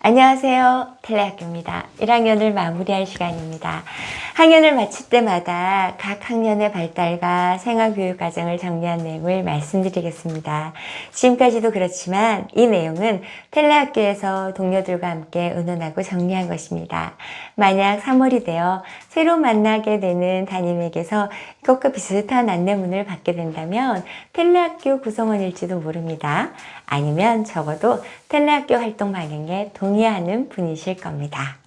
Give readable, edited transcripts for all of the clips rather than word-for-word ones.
안녕하세요. 텔레학교입니다. 1학년을 마무리할 시간입니다. 학년을 마칠 때마다 각 학년의 발달과 생활교육 과정을 정리한 내용을 말씀드리겠습니다. 지금까지도 그렇지만 이 내용은 텔레학교에서 동료들과 함께 의논하고 정리한 것입니다. 만약 3월이 되어 새로 만나게 되는 담임에게서 이것과 비슷한 안내문을 받게 된다면 텔레학교 구성원일지도 모릅니다. 아니면 적어도 텔레학교 활동 방향에 동의하는 분이실 겁니다.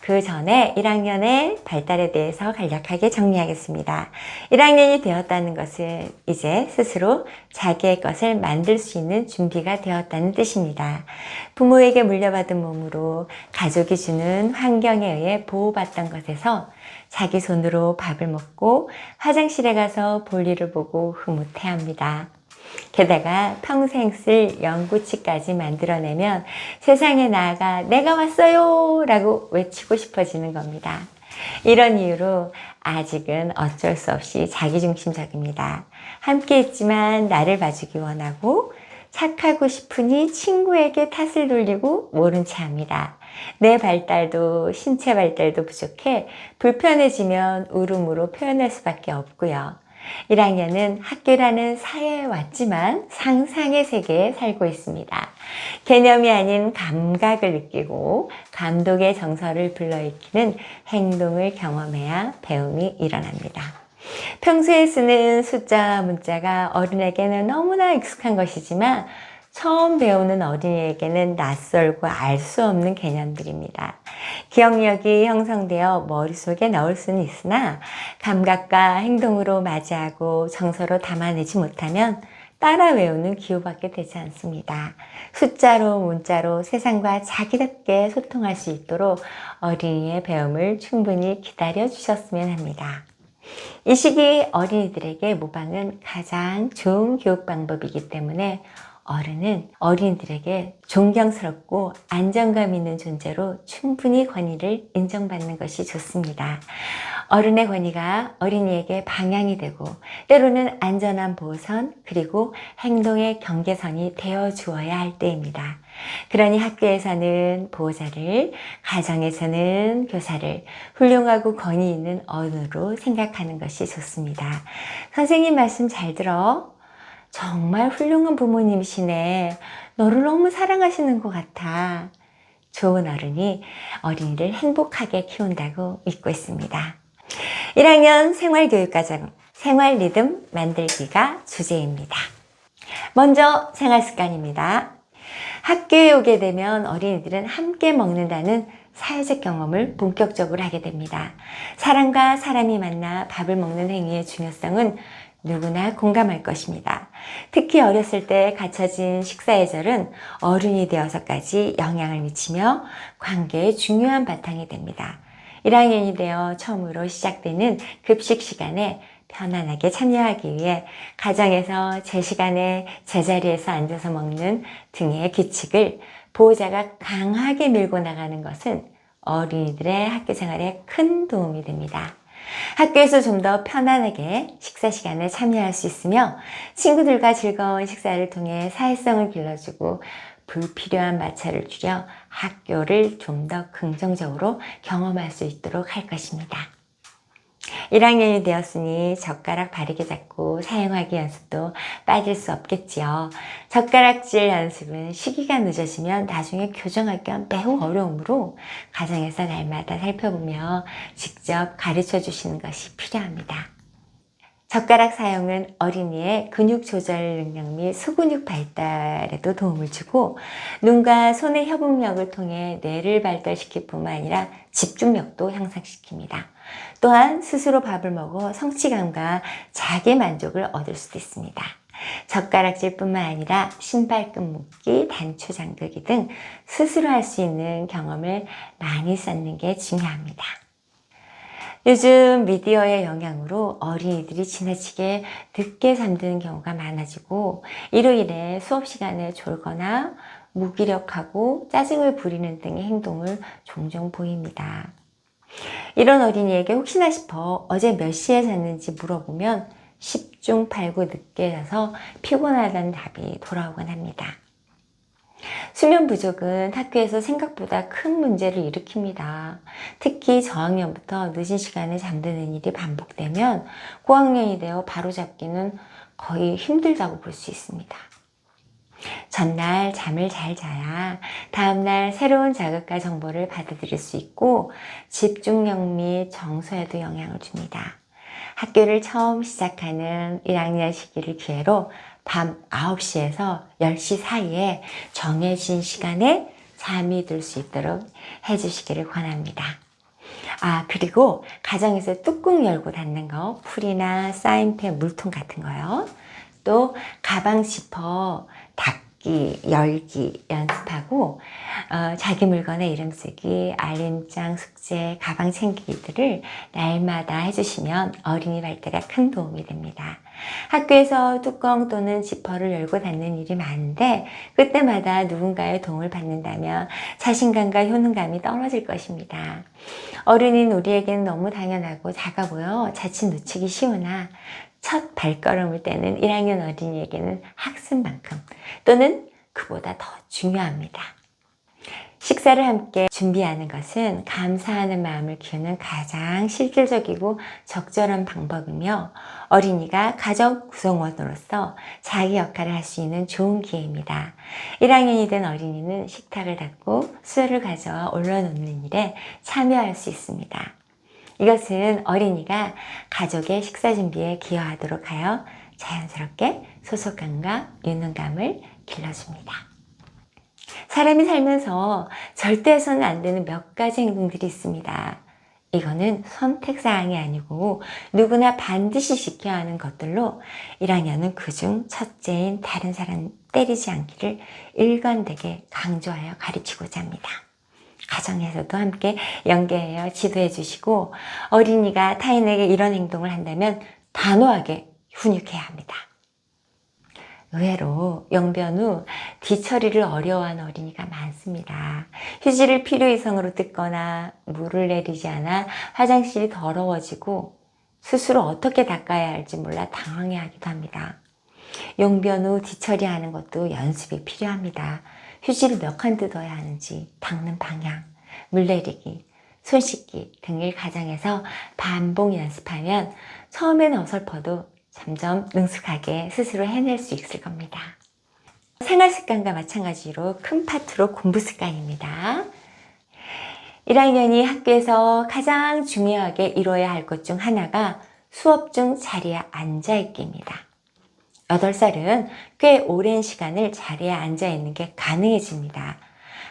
그 전에 1학년의 발달에 대해서 간략하게 정리하겠습니다. 1학년이 되었다는 것은 이제 스스로 자기의 것을 만들 수 있는 준비가 되었다는 뜻입니다. 부모에게 물려받은 몸으로 가족이 주는 환경에 의해 보호받던 것에서 자기 손으로 밥을 먹고 화장실에 가서 볼일을 보고 흐뭇해야 합니다. 게다가 평생 쓸 연구치까지 만들어내면 세상에 나아가 내가 왔어요 라고 외치고 싶어지는 겁니다. 이런 이유로 아직은 어쩔 수 없이 자기중심적입니다. 함께 있지만 나를 봐주기 원하고 착하고 싶으니 친구에게 탓을 돌리고 모른 체 합니다. 내 발달도 신체 발달도 부족해 불편해지면 울음으로 표현할 수밖에 없고요. 1학년은 학교라는 사회에 왔지만 상상의 세계에 살고 있습니다. 개념이 아닌 감각을 느끼고 감독의 정서를 불러일으키는 행동을 경험해야 배움이 일어납니다. 평소에 쓰는 숫자와 문자가 어른에게는 너무나 익숙한 것이지만 처음 배우는 어린이에게는 낯설고 알 수 없는 개념들입니다. 기억력이 형성되어 머릿속에 넣을 수는 있으나 감각과 행동으로 맞이하고 정서로 담아내지 못하면 따라 외우는 기호밖에 되지 않습니다. 숫자로 문자로 세상과 자기답게 소통할 수 있도록 어린이의 배움을 충분히 기다려 주셨으면 합니다. 이 시기 어린이들에게 모방은 가장 좋은 교육 방법이기 때문에 어른은 어린이들에게 존경스럽고 안정감 있는 존재로 충분히 권위를 인정받는 것이 좋습니다. 어른의 권위가 어린이에게 방향이 되고 때로는 안전한 보호선 그리고 행동의 경계선이 되어 주어야 할 때입니다. 그러니 학교에서는 보호자를, 가정에서는 교사를 훌륭하고 권위 있는 어른으로 생각하는 것이 좋습니다. 선생님 말씀 잘 들어. 정말 훌륭한 부모님이시네. 너를 너무 사랑하시는 것 같아. 좋은 어른이 어린이를 행복하게 키운다고 믿고 있습니다. 1학년 생활교육과정, 생활 리듬 만들기가 주제입니다. 먼저 생활습관입니다. 학교에 오게 되면 어린이들은 함께 먹는다는 사회적 경험을 본격적으로 하게 됩니다. 사람과 사람이 만나 밥을 먹는 행위의 중요성은 누구나 공감할 것입니다. 특히 어렸을 때 갖춰진 식사 예절은 어른이 되어서까지 영향을 미치며 관계에 중요한 바탕이 됩니다. 1학년이 되어 처음으로 시작되는 급식 시간에 편안하게 참여하기 위해 가정에서 제 시간에 제자리에서 앉아서 먹는 등의 규칙을 보호자가 강하게 밀고 나가는 것은 어린이들의 학교 생활에 큰 도움이 됩니다. 학교에서 좀 더 편안하게 식사 시간에 참여할 수 있으며 친구들과 즐거운 식사를 통해 사회성을 길러주고 불필요한 마찰을 줄여 학교를 좀 더 긍정적으로 경험할 수 있도록 할 것입니다. 1학년이 되었으니 젓가락 바르게 잡고 사용하기 연습도 빠질 수 없겠지요. 젓가락질 연습은 시기가 늦어지면 나중에 교정하기 매우 어려우므로 가정에서 날마다 살펴보며 직접 가르쳐 주시는 것이 필요합니다. 젓가락 사용은 어린이의 근육 조절 능력 및 소근육 발달에도 도움을 주고 눈과 손의 협응력을 통해 뇌를 발달시킬 뿐만 아니라 집중력도 향상시킵니다. 또한 스스로 밥을 먹어 성취감과 자기 만족을 얻을 수도 있습니다. 젓가락질 뿐만 아니라 신발끈 묶기, 단추 잠그기 등 스스로 할 수 있는 경험을 많이 쌓는 게 중요합니다. 요즘 미디어의 영향으로 어린이들이 지나치게 늦게 잠드는 경우가 많아지고 이로 인해 수업 시간에 졸거나 무기력하고 짜증을 부리는 등의 행동을 종종 보입니다. 이런 어린이에게 혹시나 싶어 어제 몇 시에 잤는지 물어보면 10중 8구 늦게 자서 피곤하다는 답이 돌아오곤 합니다. 수면 부족은 학교에서 생각보다 큰 문제를 일으킵니다. 특히 저학년부터 늦은 시간에 잠드는 일이 반복되면 고학년이 되어 바로잡기는 거의 힘들다고 볼 수 있습니다. 전날 잠을 잘 자야 다음날 새로운 자극과 정보를 받아들일 수 있고 집중력 및 정서에도 영향을 줍니다. 학교를 처음 시작하는 1학년 시기를 기회로 밤 9시에서 10시 사이에 정해진 시간에 잠이 들 수 있도록 해주시기를 권합니다. 그리고 가정에서 뚜껑 열고 닫는 거, 풀이나 사인펜, 물통 같은 거요. 또 가방 지퍼 닫기, 열기 연습하고 자기 물건에 이름 쓰기, 알림장, 숙제, 가방 챙기기들을 날마다 해주시면 어린이 발달에 큰 도움이 됩니다. 학교에서 뚜껑 또는 지퍼를 열고 닫는 일이 많은데 그때마다 누군가의 도움을 받는다면 자신감과 효능감이 떨어질 것입니다. 어른인 우리에게는 너무 당연하고 작아 보여 자칫 놓치기 쉬우나 첫 발걸음을 떼는 1학년 어린이에게는 학습만큼 또는 그보다 더 중요합니다. 식사를 함께 준비하는 것은 감사하는 마음을 키우는 가장 실질적이고 적절한 방법이며 어린이가 가족 구성원으로서 자기 역할을 할 수 있는 좋은 기회입니다. 1학년이 된 어린이는 식탁을 닦고 수저를 가져와 올려놓는 일에 참여할 수 있습니다. 이것은 어린이가 가족의 식사 준비에 기여하도록 하여 자연스럽게 소속감과 유능감을 길러줍니다. 사람이 살면서 절대 해서는 안 되는 몇 가지 행동들이 있습니다. 이거는 선택사항이 아니고 누구나 반드시 지켜야 하는 것들로 1학년은 그중 첫째인 다른 사람 때리지 않기를 일관되게 강조하여 가르치고자 합니다. 가정에서도 함께 연계하여 지도해 주시고 어린이가 타인에게 이런 행동을 한다면 단호하게 훈육해야 합니다. 의외로 영변 후 뒤처리를 어려워하는 어린이가 많습니다. 휴지를 필요 이상으로 뜯거나 물을 내리지 않아 화장실이 더러워지고 스스로 어떻게 닦아야 할지 몰라 당황해하기도 합니다. 용변 후 뒤처리하는 것도 연습이 필요합니다. 휴지를 몇 칸 뜯어야 하는지, 닦는 방향, 물 내리기, 손 씻기 등을 가정에서 반복 연습하면 처음엔 어설퍼도 점점 능숙하게 스스로 해낼 수 있을 겁니다. 생활 습관과 마찬가지로 큰 파트로 공부 습관입니다. 1학년이 학교에서 가장 중요하게 이뤄야 할 것 중 하나가 수업 중 자리에 앉아 있기입니다. 8살은 꽤 오랜 시간을 자리에 앉아 있는 게 가능해집니다.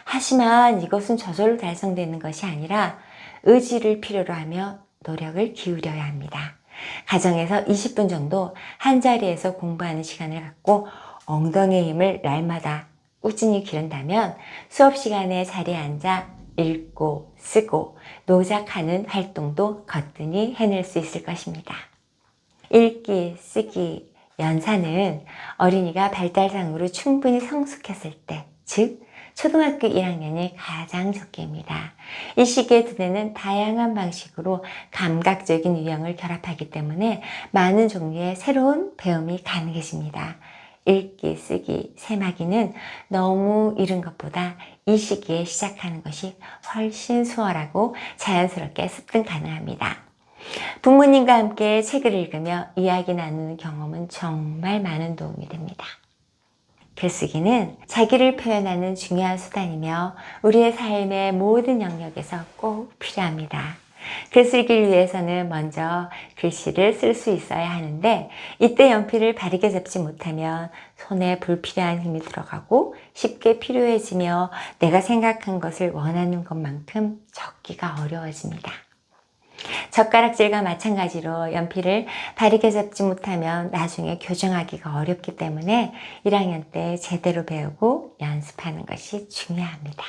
하지만 이것은 저절로 달성되는 것이 아니라 의지를 필요로 하며 노력을 기울여야 합니다. 가정에서 20분 정도 한 자리에서 공부하는 시간을 갖고 엉덩이의 힘을 날마다 꾸준히 기른다면 수업 시간에 자리에 앉아 읽고 쓰고 노작하는 활동도 거뜬히 해낼 수 있을 것입니다. 읽기, 쓰기, 연사는 어린이가 발달상으로 충분히 성숙했을 때, 즉 초등학교 1학년이 가장 적기입니다. 이 시기에 두뇌는 다양한 방식으로 감각적인 유형을 결합하기 때문에 많은 종류의 새로운 배움이 가능해집니다. 읽기, 쓰기, 세마기는 너무 이른 것보다 이 시기에 시작하는 것이 훨씬 수월하고 자연스럽게 습득 가능합니다. 부모님과 함께 책을 읽으며 이야기 나누는 경험은 정말 많은 도움이 됩니다. 글쓰기는 자기를 표현하는 중요한 수단이며 우리의 삶의 모든 영역에서 꼭 필요합니다. 글쓰기를 위해서는 먼저 글씨를 쓸 수 있어야 하는데 이때 연필을 바르게 잡지 못하면 손에 불필요한 힘이 들어가고 쉽게 필요해지며 내가 생각한 것을 원하는 것만큼 적기가 어려워집니다. 젓가락질과 마찬가지로 연필을 바르게 잡지 못하면 나중에 교정하기가 어렵기 때문에 1학년 때 제대로 배우고 연습하는 것이 중요합니다.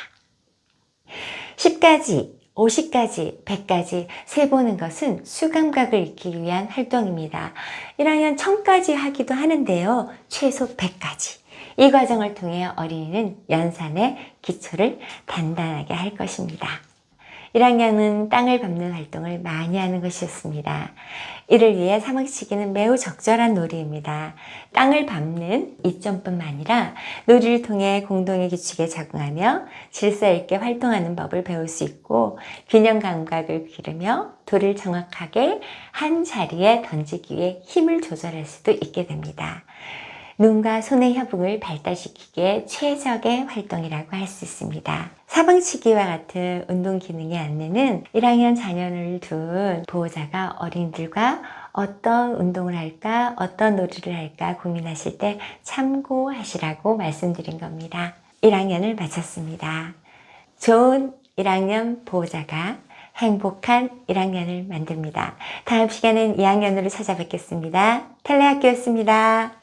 10가지, 50가지, 100가지 세보는 것은 수감각을 익히기 위한 활동입니다. 1학년 1000까지 하기도 하는데요. 최소 100가지. 이 과정을 통해 어린이는 연산의 기초를 단단하게 할 것입니다. 1학년은 땅을 밟는 활동을 많이 하는 것이었습니다. 이를 위해 사방치기는 매우 적절한 놀이입니다. 땅을 밟는 이점뿐만 아니라 놀이를 통해 공동의 규칙에 적응하며 질서 있게 활동하는 법을 배울 수 있고 균형 감각을 기르며 돌을 정확하게 한 자리에 던지기 위해 힘을 조절할 수도 있게 됩니다. 눈과 손의 협응을 발달시키기에 최적의 활동이라고 할 수 있습니다. 사방치기와 같은 운동 기능의 안내는 1학년 자녀를 둔 보호자가 어린이들과 어떤 운동을 할까, 어떤 놀이를 할까 고민하실 때 참고하시라고 말씀드린 겁니다. 1학년을 마쳤습니다. 좋은 1학년 보호자가 행복한 1학년을 만듭니다. 다음 시간엔 2학년으로 찾아뵙겠습니다. 텔레학교였습니다.